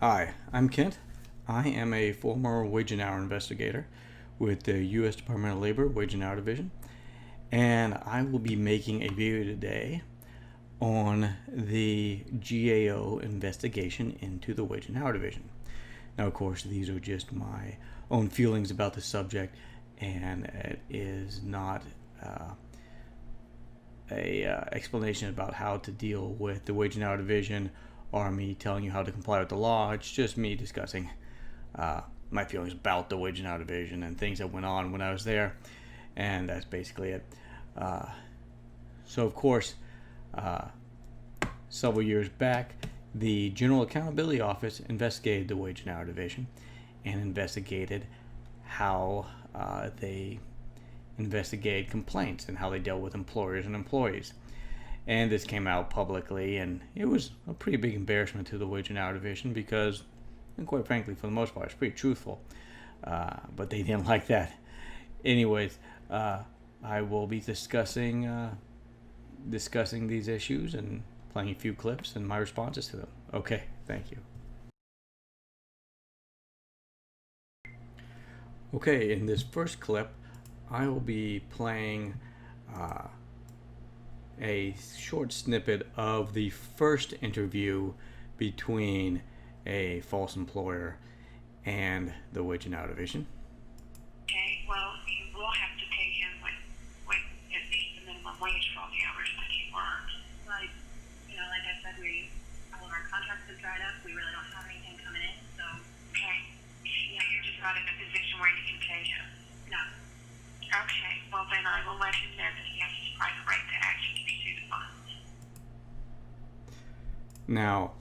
Hi, I'm Kent. I am a former wage and hour investigator with the U.S. Department of Labor Wage and Hour Division, and I will be making a video today on the GAO investigation into the Wage and Hour Division. Now, of course, these are just my own feelings about the subject, and it is not a explanation about how to deal with the Wage and Hour Division or me telling you how to comply with the law. It's just me discussing my feelings about the Wage and Hour Division and things that went on when I was there, and that's basically it. So, of course, several years back, the General Accountability Office investigated the Wage and Hour Division and investigated how they investigated complaints and how they dealt with employers and employees. And this came out publicly, and it was a pretty big embarrassment to the Wage and Hour Division because, and quite frankly, for the most part, it's pretty truthful. But they didn't like that. Anyways, I will be discussing these issues and playing a few clips and my responses to them. Okay, thank you. Okay, in this first clip, I will be playing a short snippet of the first interview between a false employer and the Wage and Hour Division. Okay, well, you will have to pay him with at least the minimum wage for all the hours that he works. Like, like I said, all of our contracts have dried up. We really don't have anything coming in, so. Okay. Yeah, you're just not in a position where you can pay him. No. Okay, well then I will let him know that he has his private right to action to pursue the funds. Now,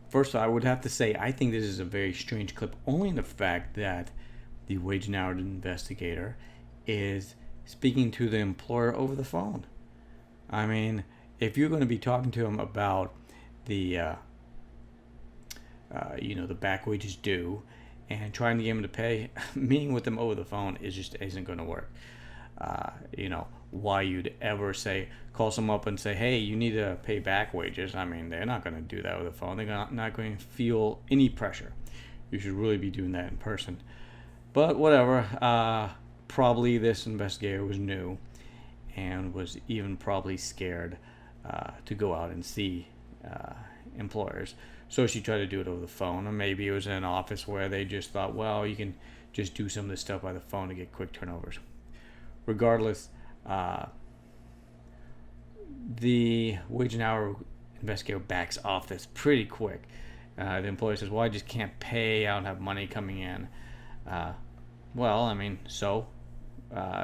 first I would have to say I think this is a very strange clip, only in the fact that the Wage and Hour investigator is speaking to the employer over the phone. I mean, if you're going to be talking to him about the the back wages due and trying to get him to pay, meeting with them over the phone isn't going to work. Why you'd ever call someone up and say, hey, you need to pay back wages. I mean, they're not going to do that over the phone. They're not going to feel any pressure. You should really be doing that in person. But whatever. Probably this investigator was new and was even probably scared to go out and see employers. So she tried to do it over the phone, or maybe it was in an office where they just thought, well, you can just do some of this stuff by the phone to get quick turnovers. Regardless, the Wage and Hour investigator backs off this pretty quick. The employer says, well, I just can't pay. I don't have money coming in.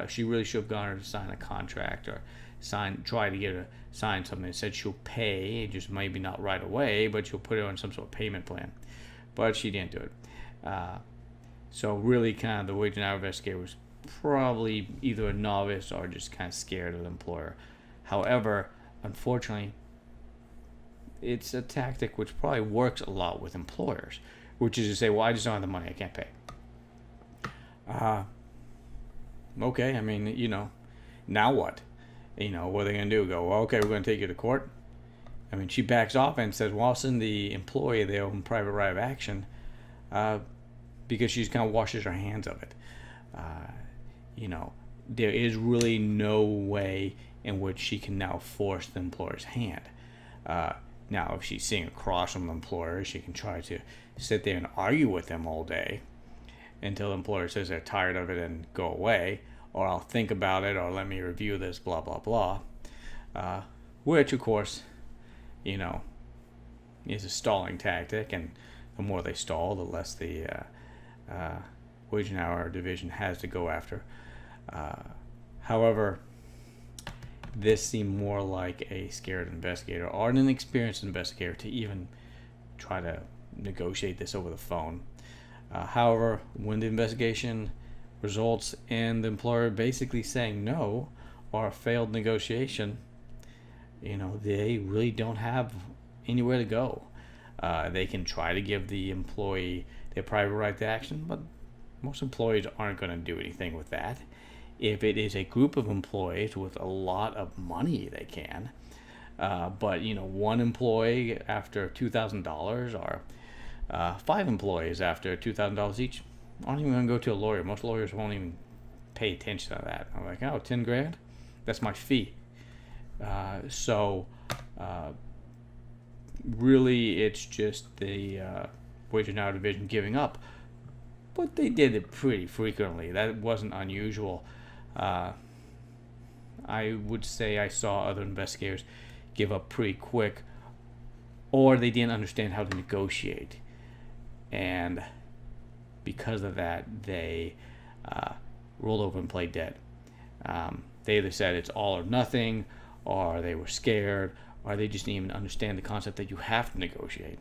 She really should have gone her to sign a contract or try to get her to sign something that said she'll pay, just maybe not right away, but she'll put it on some sort of payment plan. But she didn't do it. So really kind of the Wage and Hour investigator was probably either a novice or just kind of scared of the employer. However, unfortunately, it's a tactic which probably works a lot with employers, which is to say, well, I just don't have the money, I can't pay. Okay, I mean, now what? What are they going to do? Go, well, okay, we're going to take you to court? I mean, she backs off and says, well, I'll send the employee their own private right of action because she just kind of washes her hands of it. There is really no way in which she can now force the employer's hand. Now, if she's sitting across from the employer, she can try to sit there and argue with them all day until the employer says they're tired of it and go away, or I'll think about it, or let me review this, blah, blah, blah. Which, of course, is a stalling tactic, and the more they stall, the less the Wage and Hour Division has to go after. However, this seemed more like a scared investigator or an inexperienced investigator to even try to negotiate this over the phone. However, when the investigation results in the employer basically saying no or a failed negotiation, they really don't have anywhere to go. They can try to give the employee their private right to action, but most employees aren't going to do anything with that. If it is a group of employees with a lot of money, they can. But one employee after $2,000, or 5 employees after $2,000 each, aren't even gonna go to a lawyer. Most lawyers won't even pay attention to that. I'm like, oh, 10 grand? That's my fee. So really, it's just the wage and hour division giving up. But they did it pretty frequently. That wasn't unusual. I would say I saw other investigators give up pretty quick, or they didn't understand how to negotiate. And because of that, they rolled over and played dead. They either said it's all or nothing, or they were scared, or they just didn't even understand the concept that you have to negotiate.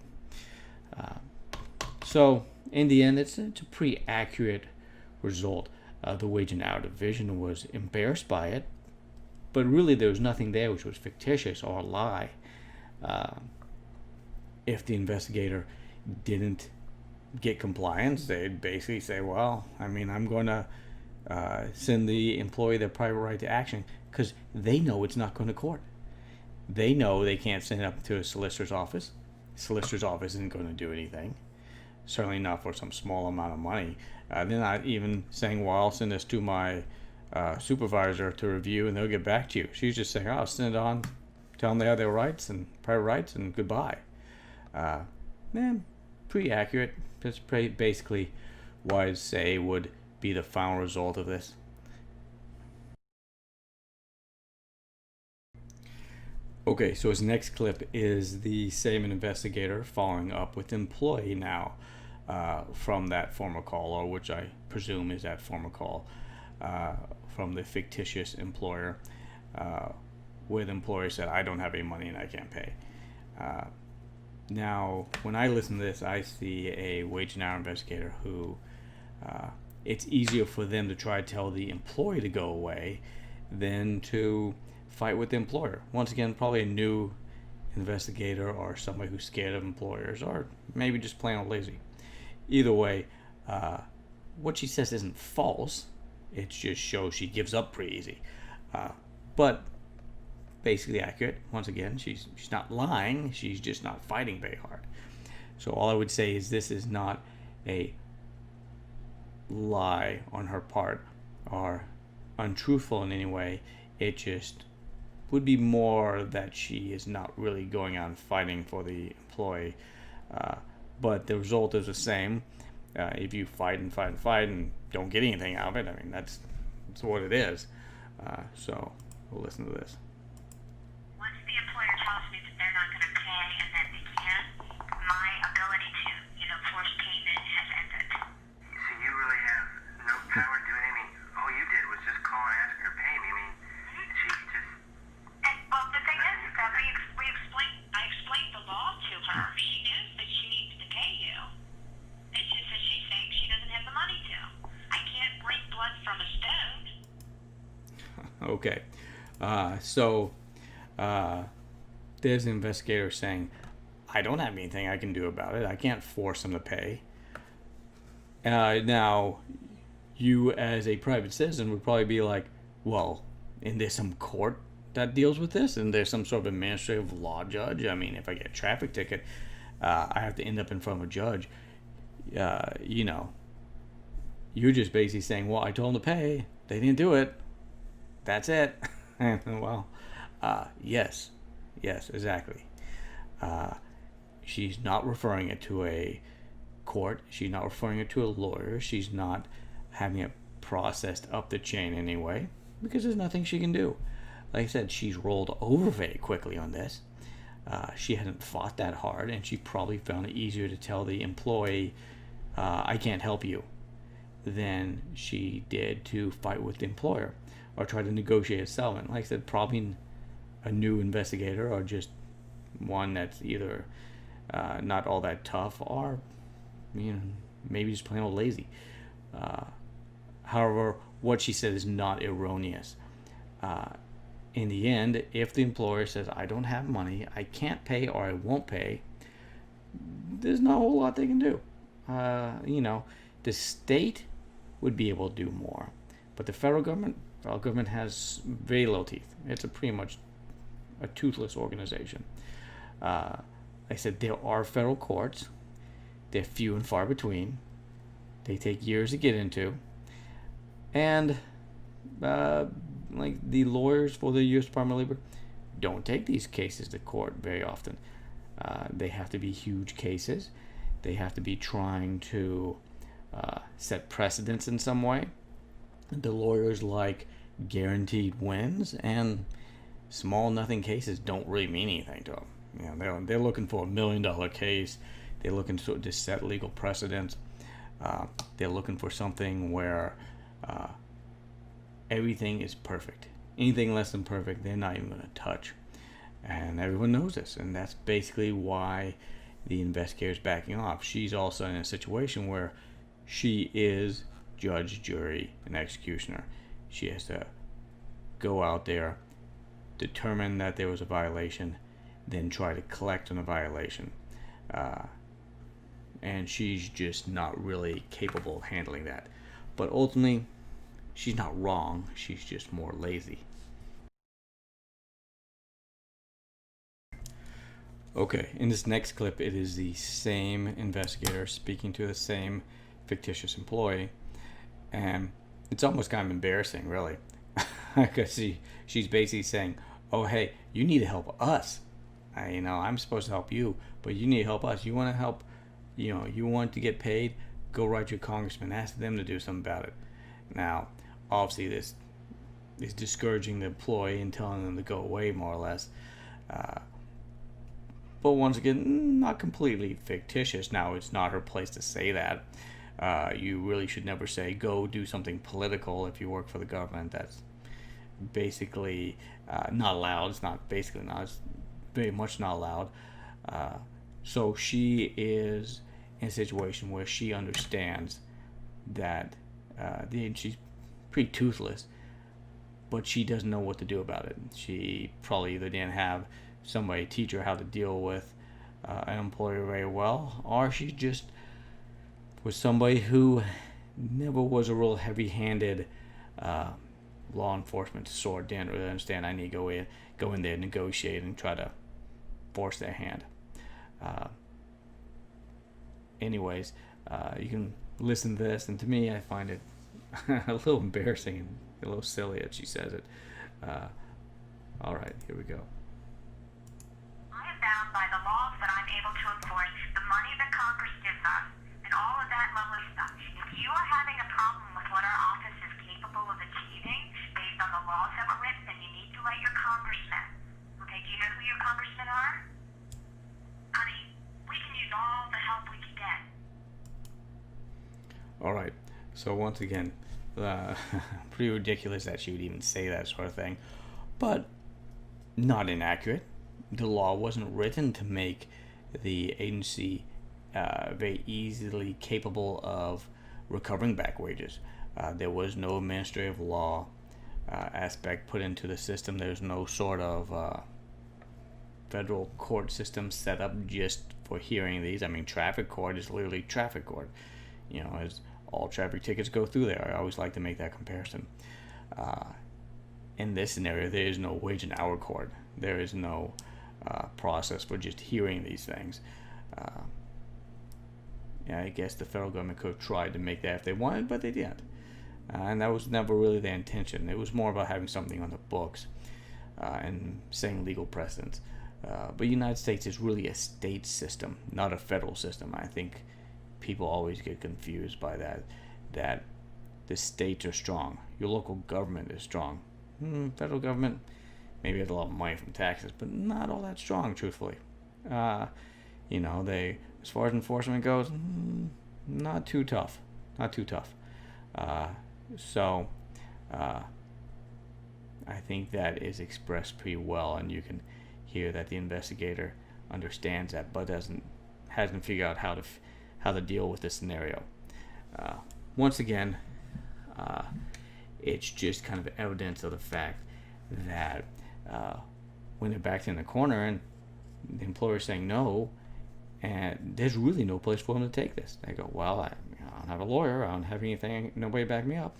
So in the end, it's a pretty accurate result. The wage and hour division was embarrassed by it, but really there was nothing there which was fictitious or a lie. If the investigator didn't get compliance, they'd basically say, well, I'm going to send the employee their private right to action, because they know it's not going to court. They know they can't send it up to a solicitor's office. Solicitor's office isn't going to do anything. Certainly not for some small amount of money. They're not even saying, well, I'll send this to my supervisor to review and they'll get back to you. She's just saying, I'll send it on, tell them they have their rights and private rights, and goodbye. Pretty accurate. That's basically what I'd say would be the final result of this. Okay, so his next clip is the same investigator following up with employee now from that former call, or which I presume is that former call from the fictitious employer, where the employer said, I don't have any money and I can't pay. Now, when I listen to this, I see a wage and hour investigator who it's easier for them to try to tell the employee to go away than to fight with the employer. Once again, probably a new investigator or somebody who's scared of employers, or maybe just plain old lazy. Either way, what she says isn't false. It just shows she gives up pretty easy. But basically accurate. Once again, she's not lying. She's just not fighting very hard. So all I would say is this is not a lie on her part or untruthful in any way. It just would be more that she is not really going out and fighting for the employee. But the result is the same. If you fight and fight and fight and don't get anything out of it, that's what it is. So we'll listen to this. Once the employer tells me that they're not going to pay and that they can't, my ability to, force payment has ended. So you really have no power to do anything. All you did was just call and ask her to pay me. She just... And, well, the thing is that I explained the law to her. She knows that she needs to pay you. It's just that she thinks she doesn't have the money to. I can't break blood from a stone. Okay. So there's an investigator saying, I don't have anything I can do about it. I can't force them to pay. Now, you as a private citizen would probably be like, well, and there's some court that deals with this, and there's some sort of administrative law judge. If I get a traffic ticket, I have to end up in front of a judge. You're just basically saying, well, I told them to pay. They didn't do it. That's it. Well, yes, exactly. She's not referring it to a court. She's not referring it to a lawyer. She's not having it processed up the chain anyway, because there's nothing she can do. Like I said, she's rolled over very quickly on this. She hadn't fought that hard, and she probably found it easier to tell the employee, I can't help you, than she did to fight with the employer or try to negotiate a settlement. Like I said, probably a new investigator, or just one that's either not all that tough, or maybe just plain old lazy. However, what she said is not erroneous. In the end, if the employer says, I don't have money, I can't pay, or I won't pay, there's not a whole lot they can do. The state would be able to do more, but the federal government has very low teeth. It's a pretty much a toothless organization. I said there are federal courts. They're few and far between. They take years to get into. And like the lawyers for the U.S. Department of Labor don't take these cases to court very often. They have to be huge cases. They have to be trying to set precedents in some way. The lawyers like guaranteed wins, and small nothing cases don't really mean anything to them. You know, they're looking for $1 million case. They're looking to set legal precedents. They're looking for something where everything is perfect. Anything less than perfect, they're not even going to touch. And everyone knows this, and that's basically why the investigator's backing off. She's also in a situation where she is judge, jury, and executioner. She has to go out there, determine that there was a violation, then try to collect on a violation. And she's just not really capable of handling that. But ultimately, she's not wrong. She's just more lazy. Okay, in this next clip, it is the same investigator speaking to the same fictitious employee. And it's almost kind of embarrassing, really. Because she's basically saying, oh, hey, you need to help us. I'm supposed to help you, but you need to help us. You want to help, you want to get paid, go write your congressman, ask them to do something about it. Now, obviously, this is discouraging the employee and telling them to go away, more or less. But once again, not completely fictitious. Now, it's not her place to say that. You really should never say, go do something political if you work for the government. That's basically not allowed. It's not basically not. It's very much not allowed. So she is in a situation where she understands that she's pretty toothless, but she doesn't know what to do about it. She probably either didn't have somebody teach her how to deal with an employer very well, or she just was somebody who never was a real heavy-handed law enforcement sword. Didn't really understand I need to go in there, negotiate, and try to force their hand. Anyways, you can listen to this, and to me, I find it a little embarrassing and a little silly that she says it. All right, here we go. I am bound by the laws that I'm able to enforce, the money that Congress gives us, and all of that lovely stuff. If you are having a problem with what our office is capable of achieving based on the laws that were written, then you need to let your congressman. Okay, do you know who your congressmen are? Honey, we can use all the help we can get. All right. So once again, pretty ridiculous that she would even say that sort of thing, but not inaccurate. The law wasn't written to make the agency very easily capable of recovering back wages. There was no administrative law aspect put into the system. There's no sort of federal court system set up just for hearing these. I mean, traffic court is literally traffic court. As all traffic tickets go through there. I always like to make that comparison. In this scenario, there is no wage and hour court. There is no process for just hearing these things. I guess the federal government could have tried to make that if they wanted, but they didn't. And that was never really their intention. It was more about having something on the books and setting legal precedents. But the United States is really a state system, not a federal system. I think people always get confused by that the states are strong. Your local government is strong. Federal government maybe has a lot of money from taxes, but not all that strong, truthfully. They, as far as enforcement goes, not too tough. So I think that is expressed pretty well, and you can hear that the investigator understands that, but hasn't figured out how to deal with this scenario. Once again, it's just kind of evidence of the fact that when they're backed in the corner and the employer's saying no, and there's really no place for them to take this. They go, well, I don't have a lawyer, I don't have anything, nobody to back me up.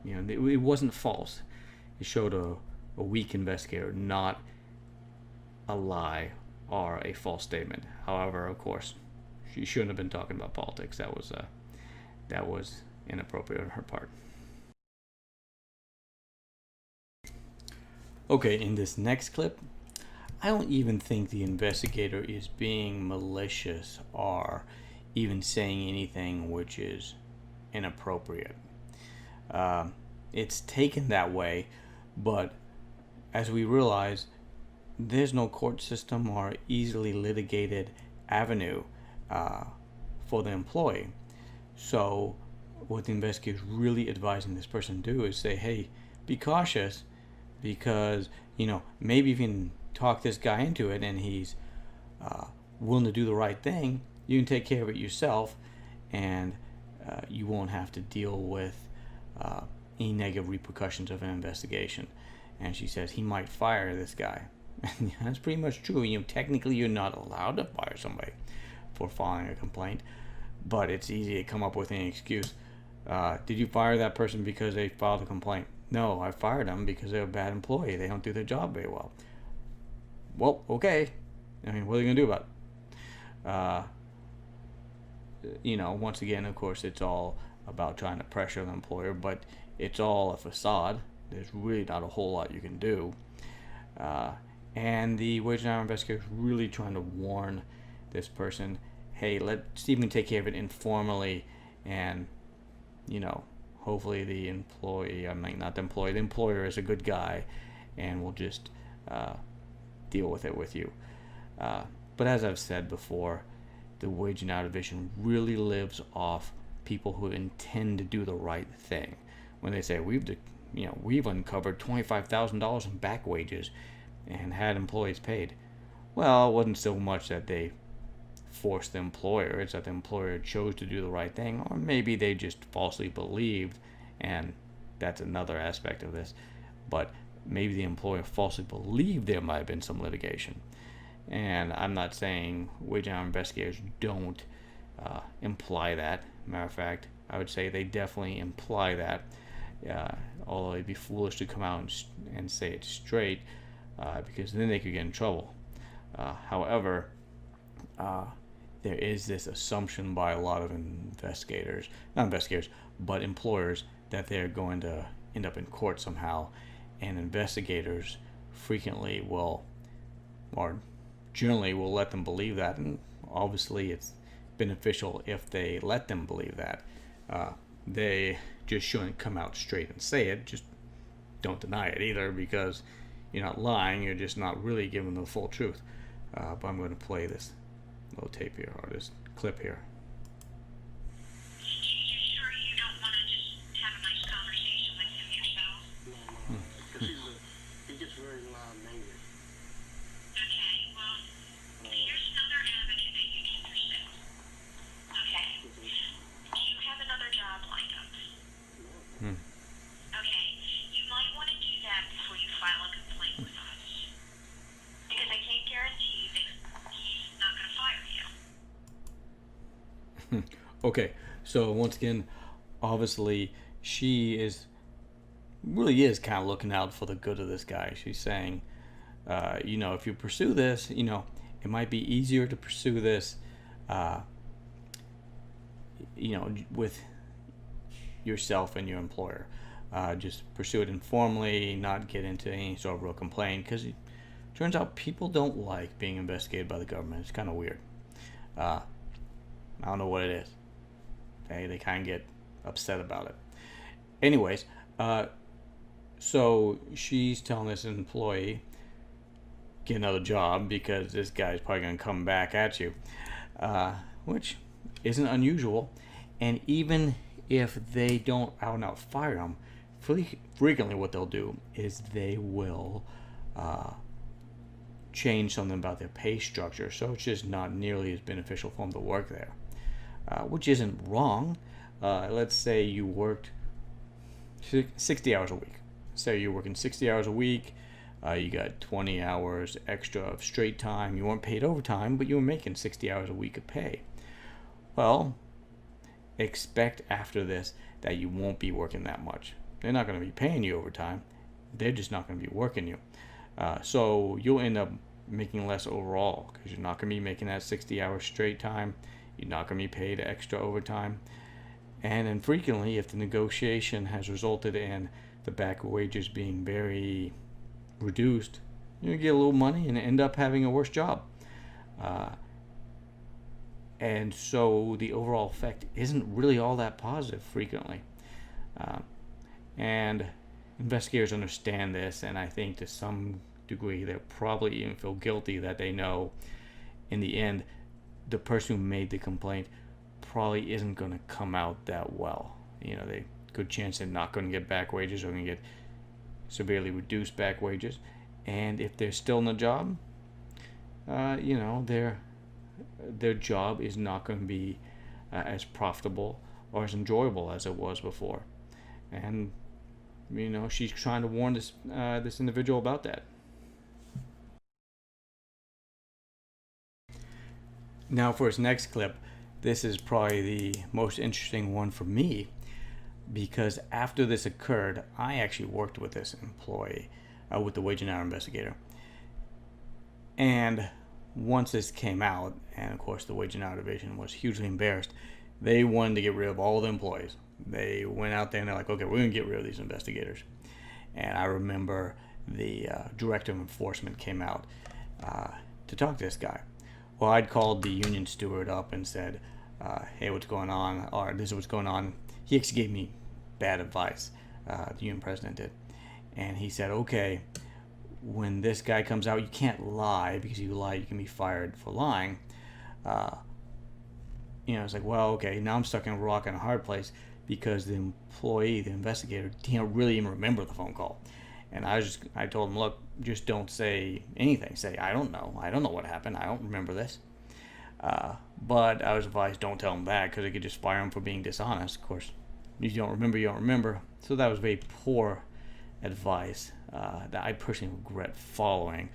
It wasn't false. It showed a a weak investigator, not a lie or a false statement. However, of course, she shouldn't have been talking about politics. That was inappropriate on her part. Okay, in this next clip, I don't even think the investigator is being malicious or even saying anything which is inappropriate. It's taken that way, but as we realize, there's no court system or easily litigated avenue for the employee. So what the investigator is really advising this person to do is say, hey, be cautious, because maybe if you can talk this guy into it and he's willing to do the right thing, you can take care of it yourself, and you won't have to deal with any negative repercussions of an investigation. And she says he might fire this guy. And that's pretty much true. Technically you're not allowed to fire somebody for filing a complaint, but it's easy to come up with any excuse. Did you fire that person because they filed a complaint? No, I fired them because they're a bad employee. They don't do their job very well. Well, okay. What are you going to do about it? Once again, of course, it's all about trying to pressure the employer, but it's all a facade. There's really not a whole lot you can do. And the wage and hour investigator is really trying to warn this person, hey, let's even take care of it informally, and hopefully the employer is a good guy and will just deal with it with you. But as I've said before, the wage and hour division really lives off people who intend to do the right thing. When they say we've uncovered $25,000 in back wages and had employees paid, well, it wasn't so much that they forced the employer, it's that the employer chose to do the right thing, or maybe they just falsely believed, and that's another aspect of this, but maybe the employer falsely believed there might have been some litigation. And I'm not saying wage and hour investigators don't imply that. Matter of fact, I would say they definitely imply that, although it'd be foolish to come out and say it straight, because then they could get in trouble. However, there is this assumption by a lot of not investigators, but employers, that they're going to end up in court somehow, and investigators frequently will, or generally will, let them believe that, and obviously it's beneficial if they let them believe that. They just shouldn't come out straight and say it, just don't deny it either, because you're not lying, you're just not really giving the full truth. But I'm going to play this little tape here, or this clip here. You sure you don't want to just have a nice conversation with him yourself? No, because he gets very loud and angry. Okay, well, here's another avenue that you can pursue. Okay. Do you have another job lined up? Okay, you might want to do that before you file a complaint with us. Because I can't guarantee that he's not going to fire you. Okay, so once again, obviously she really is kind of looking out for the good of this guy. She's saying, if you pursue this, it might be easier to pursue this, with yourself and your employer. Just pursue it informally, not get into any sort of real complaint, because it turns out people don't like being investigated by the government. It's kind of weird. I don't know what it is. They kind of get upset about it. Anyways, so she's telling this employee, get another job, because this guy's probably going to come back at you, which isn't unusual. And even if they don't out and out fire him, frequently what they'll do is they will change something about their pay structure, so it's just not nearly as beneficial for them to work there, which isn't wrong. Let's say you worked 60 hours a week. Say you're working 60 hours a week, you got 20 hours extra of straight time, you weren't paid overtime, but you were making 60 hours a week of pay. Well, expect after this that you won't be working that much. They're not going to be paying you overtime. they're just not going to be working you. So you'll end up making less overall because you're not going to be making that 60 hours straight time. You're not going to be paid extra overtime. And then frequently, if the negotiation has resulted in the back wages being very reduced, you get a little money and end up having a worse job. And so the overall effect isn't really all that positive frequently. And investigators understand this, and I think to some degree they probably even feel guilty that they know in the end the person who made the complaint probably isn't going to come out that well. They good chance they're not going to get back wages or going to get severely reduced back wages. And if they're still in the job, their job is not going to be as profitable or as enjoyable as it was before. And she's trying to warn this individual about that. Now for his next clip, this is probably the most interesting one for me, because after this occurred, I actually worked with this employee, with the wage and hour investigator. And once this came out, and of course the wage and hour division was hugely embarrassed, they wanted to get rid of all the employees. They went out there and they're like, okay, we're going to get rid of these investigators. And I remember the director of enforcement came out to talk to this guy. Well, I'd called the union steward up and said, hey, what's going on? Or this is what's going on. He actually gave me bad advice, the union president did. And he said, okay, when this guy comes out, you can't lie, because if you lie, you can be fired for lying. It's like, well, okay, now I'm stuck in a rock and a hard place, because the employee, the investigator, didn't really even remember the phone call. And I told him, look, just don't say anything. Say, I don't know what happened. I don't remember this. But I was advised, don't tell him that, because it could just fire him for being dishonest. Of course, you don't remember. So that was very poor advice that I personally regret following.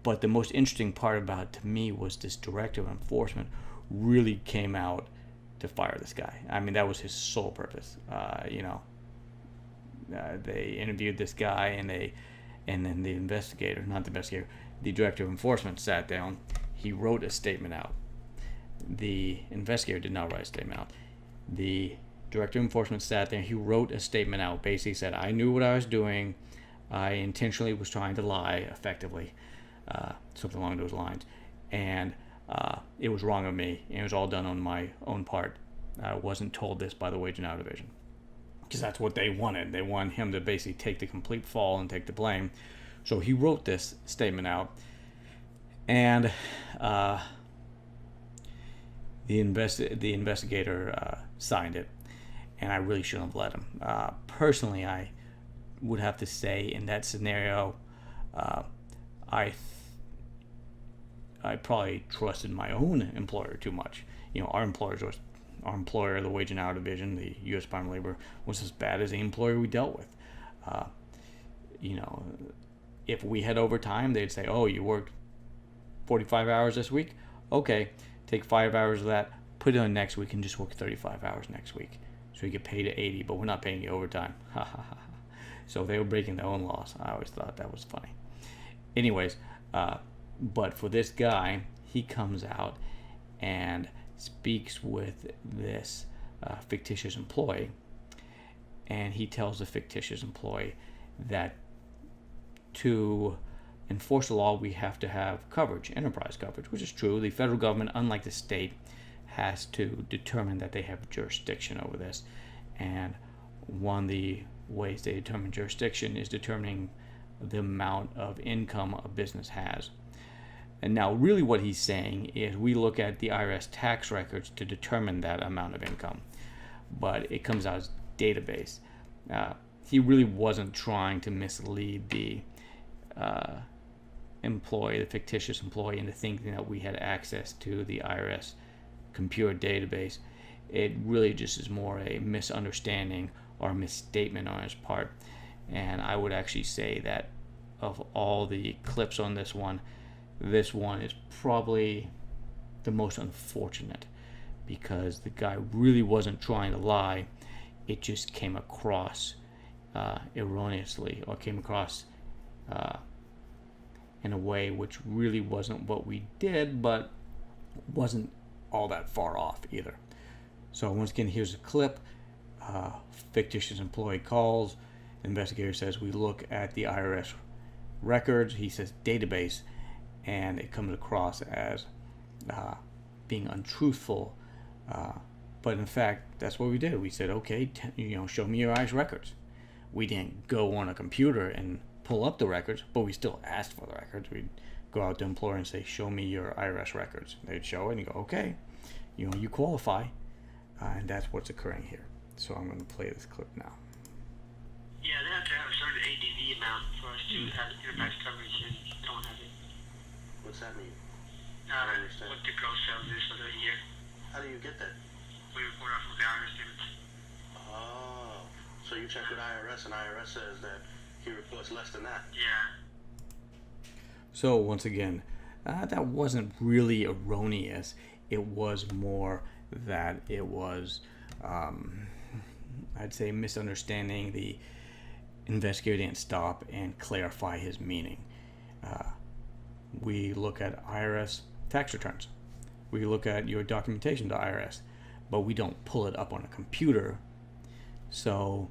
But the most interesting part about it to me was this director of enforcement really came out to fire this guy. I mean, that was his sole purpose. They interviewed this guy, and then the director of enforcement sat down. He wrote a statement out. The investigator did not write a statement out. The director of enforcement sat there. He wrote a statement out. Basically said, I knew what I was doing. I intentionally was trying to lie effectively, something along those lines. And it was wrong of me. And it was all done on my own part. I wasn't told this by the wage and hour division, because that's what they wanted. They wanted him to basically take the complete fall and take the blame. So he wrote this statement out, and the investigator signed it, and I really shouldn't have let him. Personally, I would have to say in that scenario, I probably trusted my own employer too much. Our employer, the wage and hour division, the U.S. Department of Labor, was as bad as the employer we dealt with. If we had overtime, they'd say, oh, you worked 45 hours this week? Okay, take 5 hours of that, put it on next week, and just work 35 hours next week. So you get paid at 80, but we're not paying you overtime. So they were breaking their own laws. I always thought that was funny. Anyways, but for this guy, he comes out and speaks with this fictitious employee, and he tells the fictitious employee that to enforce the law, we have to have coverage, enterprise coverage, which is true. The federal government, unlike the state, has to determine that they have jurisdiction over this. And one of the ways they determine jurisdiction is determining the amount of income a business has. And now really what he's saying is we look at the IRS tax records to determine that amount of income. But it comes out as database. He really wasn't trying to mislead the employee, the fictitious employee, into thinking that we had access to the IRS computer database. It really just is more a misunderstanding or a misstatement on his part. And I would actually say that of all the clips on this one is probably the most unfortunate, because the guy really wasn't trying to lie. It just came across erroneously or came across in a way which really wasn't what we did, but wasn't all that far off either. So once again, here's a clip. Fictitious employee calls. Investigator says we look at the IRS records. He says database, and it comes across as being untruthful. But in fact, that's what we did. We said, okay, show me your IRS records. We didn't go on a computer and pull up the records, but we still asked for the records. We'd go out to the employer and say, show me your IRS records. They'd show it and you go, okay, you qualify. And that's what's occurring here. So I'm going to play this clip now. Yeah, they have to have a certain ADV amount for us to have enterprise coverage, and you don't have it. What's that mean? I don't understand. What the gross sales is for the year. How do you get that? We report off of the IRS statements. Oh, so you check with IRS, and IRS says that he reports less than that. Yeah. So once again, that wasn't really erroneous. It was more that it was, I'd say, misunderstanding. The investigator didn't stop and clarify his meaning. We look at IRS tax returns. We look at your documentation to IRS, but we don't pull it up on a computer. So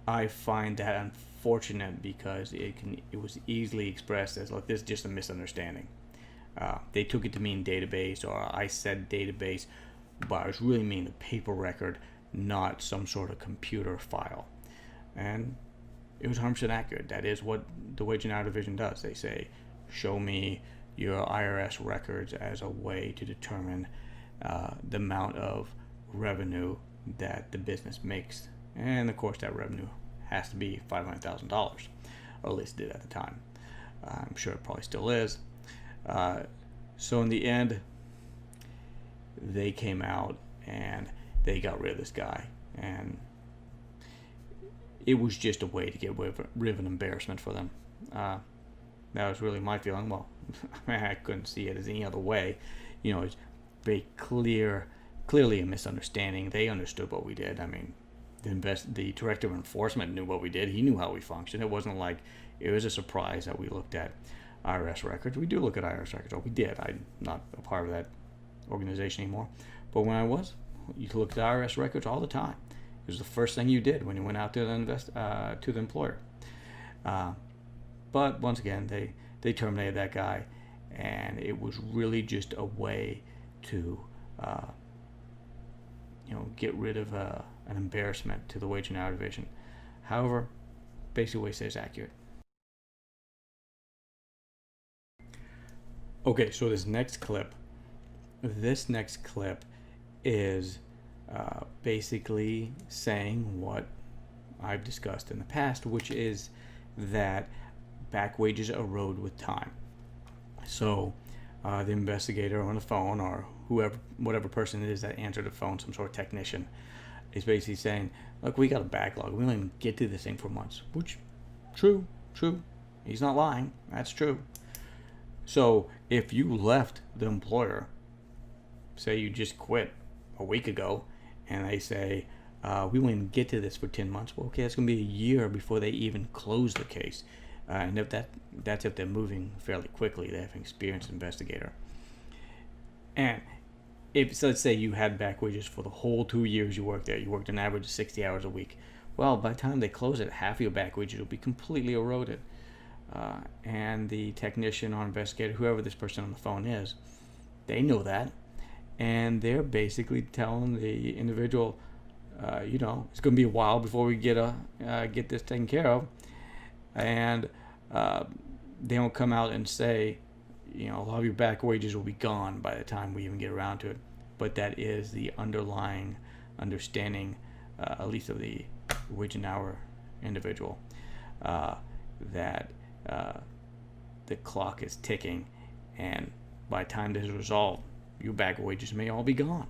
I find that unfortunate because it was easily expressed as, look, this is just a misunderstanding. They took it to mean database, or I said database, but I was really meaning the paper record, not some sort of computer file. And it was 100% accurate. That is what the Wage and Hour Division does. They say, show me your IRS records as a way to determine the amount of revenue that the business makes. And of course, that revenue has to be $500,000, or at least it did at the time. I'm sure it probably still is. So in the end, they came out and they got rid of this guy, and it was just a way to get rid of an embarrassment for them. That was really my feeling. Well, I couldn't see it as any other way. It's very clearly a misunderstanding. They understood what we did. I mean, the director of enforcement knew what we did. He knew how we functioned. It wasn't like it was a surprise that we looked at IRS records. We do look at IRS records. Oh, we did. I'm not a part of that organization anymore. But when I was, you looked at IRS records all the time. It was the first thing you did when you went out to the employer. But once again, they terminated that guy, and it was really just a way to get rid of an embarrassment to the Wage and Hour Division. However, basically what he says is accurate. Okay, so this next clip is basically saying what I've discussed in the past, which is that back wages erode with time. So the investigator on the phone, or whatever person it is that answered the phone, some sort of technician, is basically saying, look, we got a backlog. We don't even get to this thing for months. Which, true. He's not lying. That's true. So if you left the employer, say you just quit a week ago, and they say, we won't even get to this for 10 months. Well, okay, that's going to be a year before they even close the case. And if that's if they're moving fairly quickly, they have an experienced investigator. And so let's say you had back wages for the whole 2 years you worked there. You worked an average of 60 hours a week. Well, by the time they close it, half of your back wages will be completely eroded. And the technician or investigator, whoever this person on the phone is, they know that. And they're basically telling the individual, it's going to be a while before we get this taken care of. And they don't come out and say, a lot of your back wages will be gone by the time we even get around to it. But that is the underlying understanding, at least of the wage and hour individual, that the clock is ticking, and by the time this is resolved, your back wages may all be gone.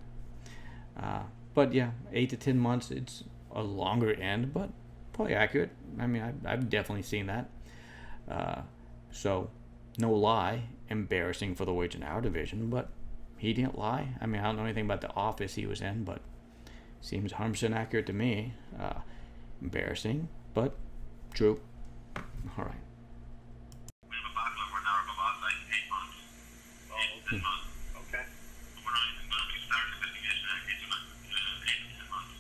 But yeah, 8 to 10 months, it's a longer end, but probably accurate. I mean, I've definitely seen that. So, no lie, embarrassing for the Wage and Hour Division, but he didn't lie. I mean, I don't know anything about the office he was in, but seems 100% accurate to me. Embarrassing, but true. All right. We have a backlog. We're now about like 8 months. Oh, 10 months. okay. We're not even going to start investigation in 8 months. 8 to 10 months.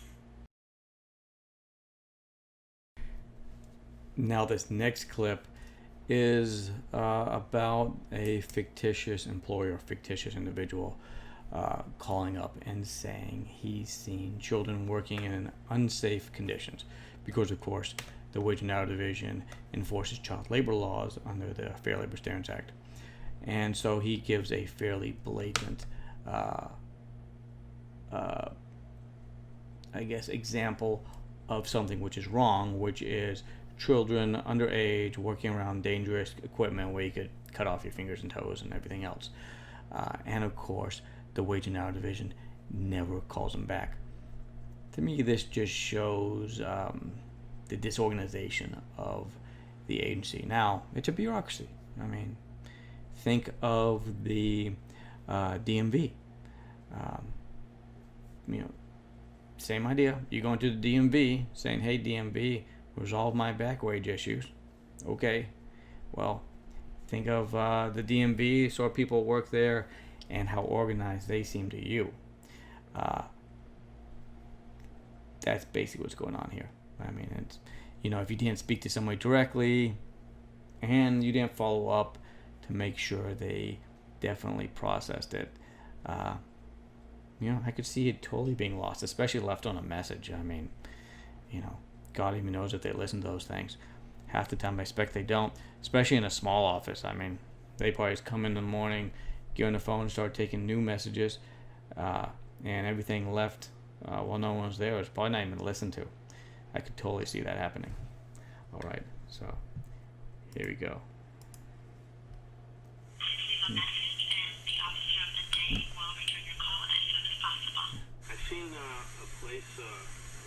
Now this next clip is about a fictitious employer, fictitious individual calling up and saying he's seen children working in unsafe conditions because, of course, the Wage and Hour Division enforces child labor laws under the Fair Labor Standards Act. And so he gives a fairly blatant, example of something which is wrong, which is children underage working around dangerous equipment where you could cut off your fingers and toes and everything else. And of course, the Wage and Hour Division never calls them back. To me, this just shows the disorganization of the agency. Now, it's a bureaucracy. I mean, think of the DMV. Same idea. You go into the DMV saying, hey, DMV, resolve my back wage issues. Okay. Well, think of the DMV, sort of people work there, and how organized they seem to you. That's basically what's going on here. I mean, it's, if you didn't speak to somebody directly and you didn't follow up to make sure they definitely processed it, I could see it totally being lost, especially left on a message. I mean, God even knows if they listen to those things. Half the time I expect they don't, especially in a small office. I mean, they probably just come in the morning, get on the phone and start taking new messages, and everything left while no one's there is probably not even listened to. I could totally see that happening. All right, so here we go. I've seen a place, I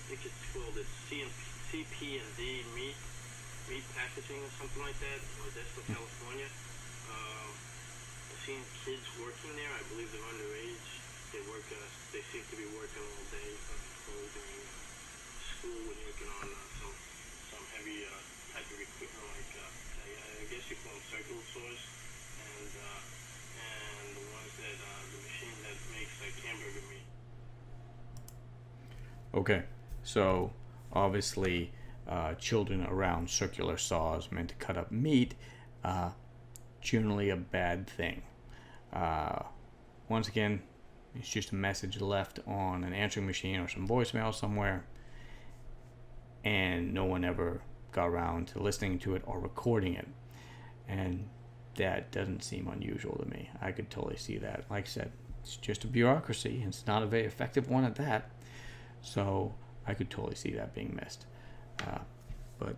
think it's called CP&D meat packaging or something like that, in Modesto, California. I've seen kids working there. I believe they're underage. They seem to be working all day, during school and working on some heavy type of equipment like I guess you call them circular saws, and the ones that the machine that makes like hamburger meat. Okay, so obviously children around circular saws meant to cut up meat, generally a bad thing. Once again, it's just a message left on an answering machine or some voicemail somewhere, and no one ever got around to listening to it or recording it. And that doesn't seem unusual to me. I could totally see that. Like I said, it's just a bureaucracy, and it's not a very effective one at that. So I could totally see that being missed. But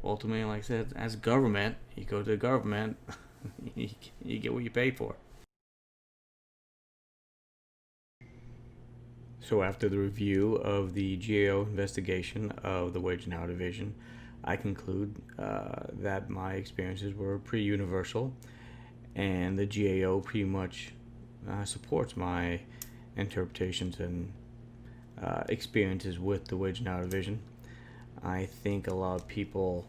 ultimately, like I said, as government, you go to the government, you get what you pay for. So after the review of the GAO investigation of the Wage and Hour Division, I conclude that my experiences were pretty universal, and the GAO pretty much supports my interpretations and experiences with the Wage and Hour Division. I think a lot of people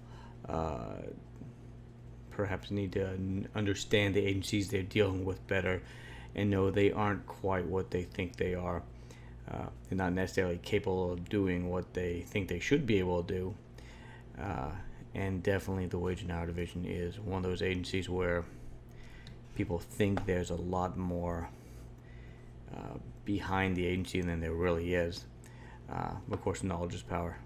perhaps need to understand the agencies they're dealing with better and know they aren't quite what they think they are. They're not necessarily capable of doing what they think they should be able to do. And definitely the Wage and Hour Division is one of those agencies where people think there's a lot more behind the agency than there really is. Of course, knowledge is power.